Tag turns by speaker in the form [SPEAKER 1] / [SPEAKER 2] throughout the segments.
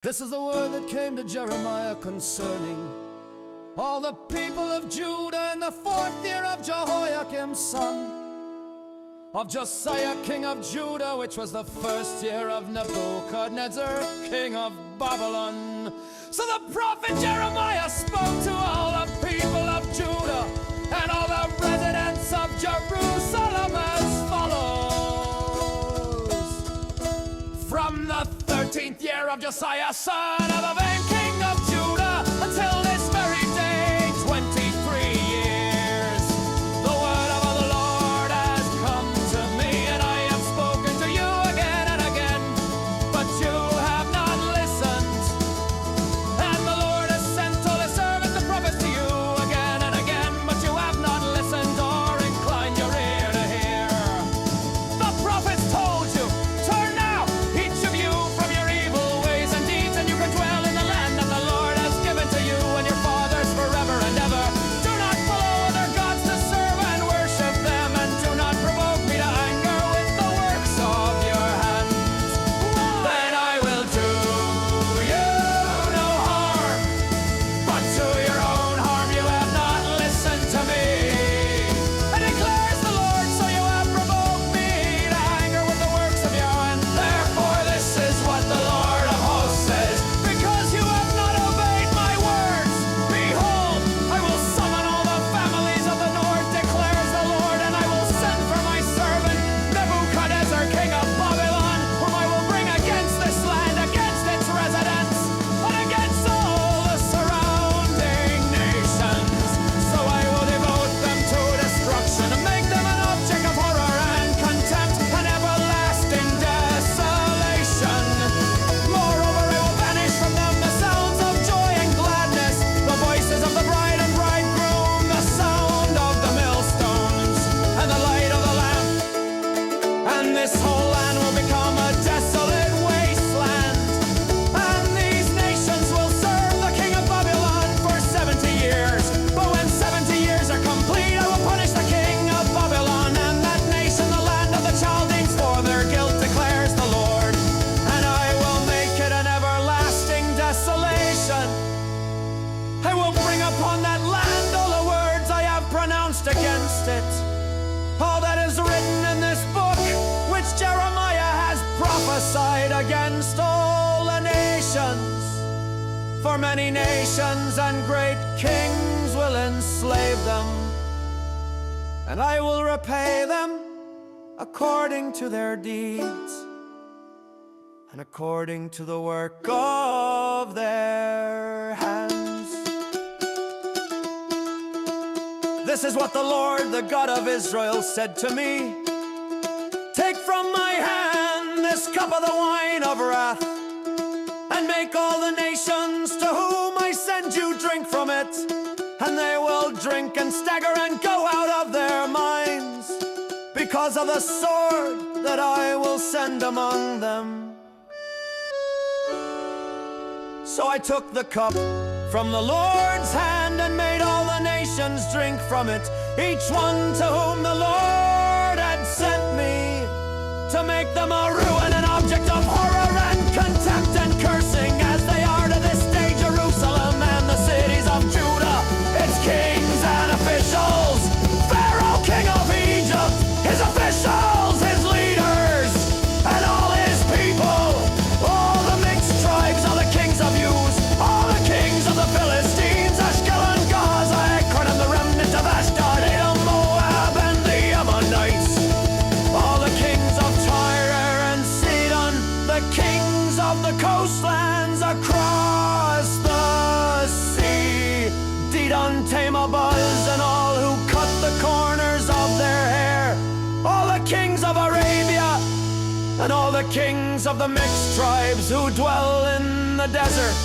[SPEAKER 1] This is the word that came to Jeremiah concerning all the people of Judah in the 4th year of Jehoiakim's son of Josiah, king of Judah, which was the 1st year of Nebuchadnezzar, king of Babylon. So the prophet Jeremiah spoke to all the people of Judah and all the residents of Jerusalem as follows. From the 13th year of Josiah, son of the vain king of Judah, until this very day, 23 years, the word of the Lord has come to me, and I have spoken to you again and again, but you have not listened. And the Lord has sent all his servants the prophets to you again and again, but you have not listened or inclined your ear to hear. The prophets told you, turn now, each of you, from your evil ways and deeds, and you can dwell in the land that the Lord has given to you and your fathers forever and ever. Do not follow other gods to serve and worship them, and do not provoke me to anger with the works of your hands. Then I will do you no harm, but to your own harm you have not listened to me. And declares the Lord, so you have provoked me to anger with the works of your hands. Therefore this is what the Lord of hosts says, because you have not obeyed my words, behold, I will summon all the families of the north, declares the Lord, and I will send for my servant Nebuchadnezzar, king of Babylon, whom I will bring against this land, against its residents, and against all the surrounding nations. So I will devote them to destruction, and make them an object of horror and contempt, an everlasting desolation. Moreover, I will banish from them the sounds of joy and gladness, the voices of the bride and bridegroom, the sound of the millstones, and the light of the lamp. And this whole land will become a desolate wasteland. And these nations will serve the king of Babylon for 70 years. But when 70 years are complete, I will punish the king of Babylon and that nation, the land of the Chaldeans, for their guilt, declares the Lord. And I will make it an everlasting desolation. I will bring upon that land all the words I have pronounced against it, all that is written in this book, which Jeremiah has prophesied against all the nations. For many nations and great kings will enslave them, and I will repay them according to their deeds and according to the work of their hands. This is what the Lord, the God of Israel, said to me: take from my hand this cup of the wine of wrath, and make all the nations to whom I send you drink from it, and they will drink and stagger and go out of their minds, because of the sword that I will send among them. So I took the cup from the Lord's hand and made all the nations drink from it, each one to whom the Lord had sent me, to make them a ruin, an object of horror and contempt and cursing, as they are to this day Jerusalem and the cities of Judah, its kings and officials, Pharaoh, king of Egypt, his officials, his leaders, and all his people, all the mixed tribes, all the kings of Uz, all the kings of the Philistines, Ashkelon, Gaza, Ekron, and the remnant of Ashdod, Edom, Moab, and the Ammonites, all the kings of Tyre and Sidon, the kings of the coastlands across the sea, Dedan, Tamar-Buz, and all who cut the corners of their hair, all the kings of Arabia, and all the kings of the mixed tribes who dwell in the desert,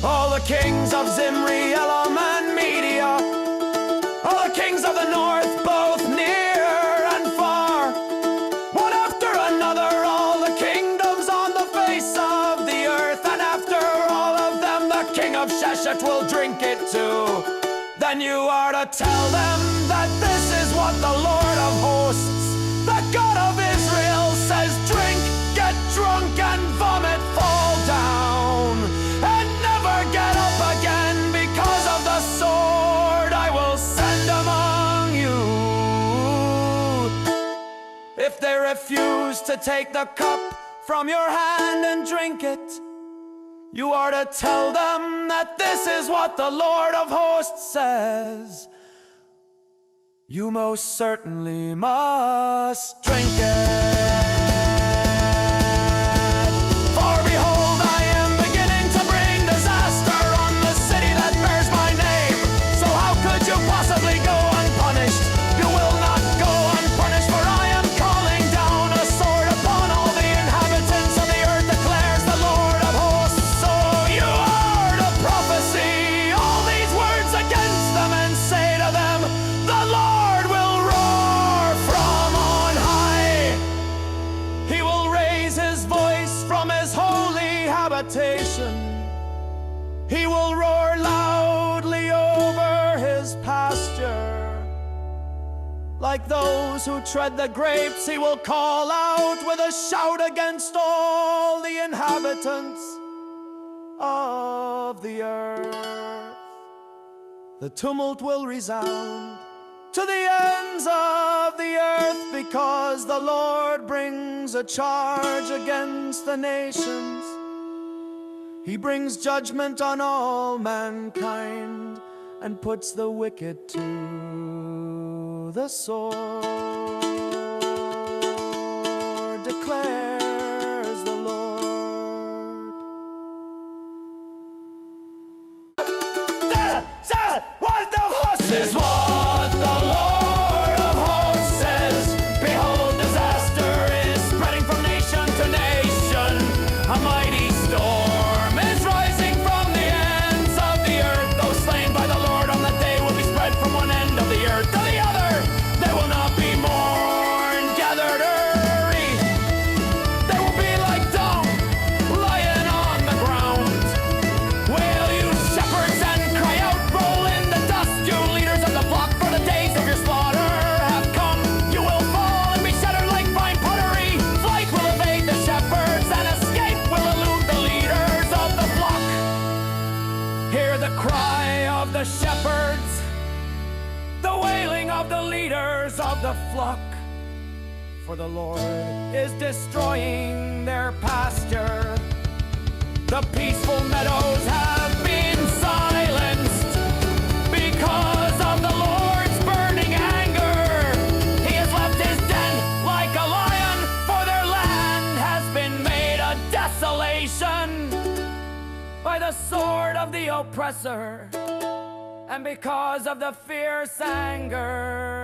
[SPEAKER 1] all the kings of Zimri, Elam, and Media, all the kings of the north, both near and far, one after another, all the kingdoms on the face of the earth, and after all of them the king of Sheshet will drink it too. Then you are to tell them that this is what the Lord of hosts, the God of Israel, says: drink, get drunk, and vomit fall down. to take the cup from your hand and drink it, you are to tell them that this is what the Lord of hosts says. You most certainly must drink it. For behold, I am beginning to bring disaster on the city that bears my name. So how could you possibly go unpunished? You will not go unpunished, for I am calling down a sword upon all the inhabitants of the earth, declares the Lord of hosts. So you are to prophesy all these words against them and say to them, the Lord will roar from on high. He will raise his voice from his holy habitation. He will roar loudly over his pasture. Like those who tread the grapes, he will call out with a shout against all the inhabitants of the earth. The tumult will resound to the ends of the earth, because the Lord brings a charge against the nations. He brings judgment on all mankind and puts the wicked to the sword, declares the Lord. This is what the Lord of hosts says. Behold, disaster is spreading from nation to nation. A mighty storm is rising from the ends of the earth. Those slain by the Lord on that day will be spread from one end of the earth to the other. They will not be mourned, gathered early. They will be like dung, lying on the ground. Wail, you shepherds, and cry out, roll in the dust, you leaders of the flock, for the days of your slaughter have come. You will fall and be shattered like fine pottery. Flight will evade the shepherds, and escape will elude the leaders of the flock. Hear the cry of the shepherds, the wailing of the leaders of the flock. For the Lord is destroying their pasture. The peaceful meadows have been silenced because of the Lord's burning anger. He has left his den like a lion, for their land has been made a desolation by the sword of the oppressor, and because of the fierce anger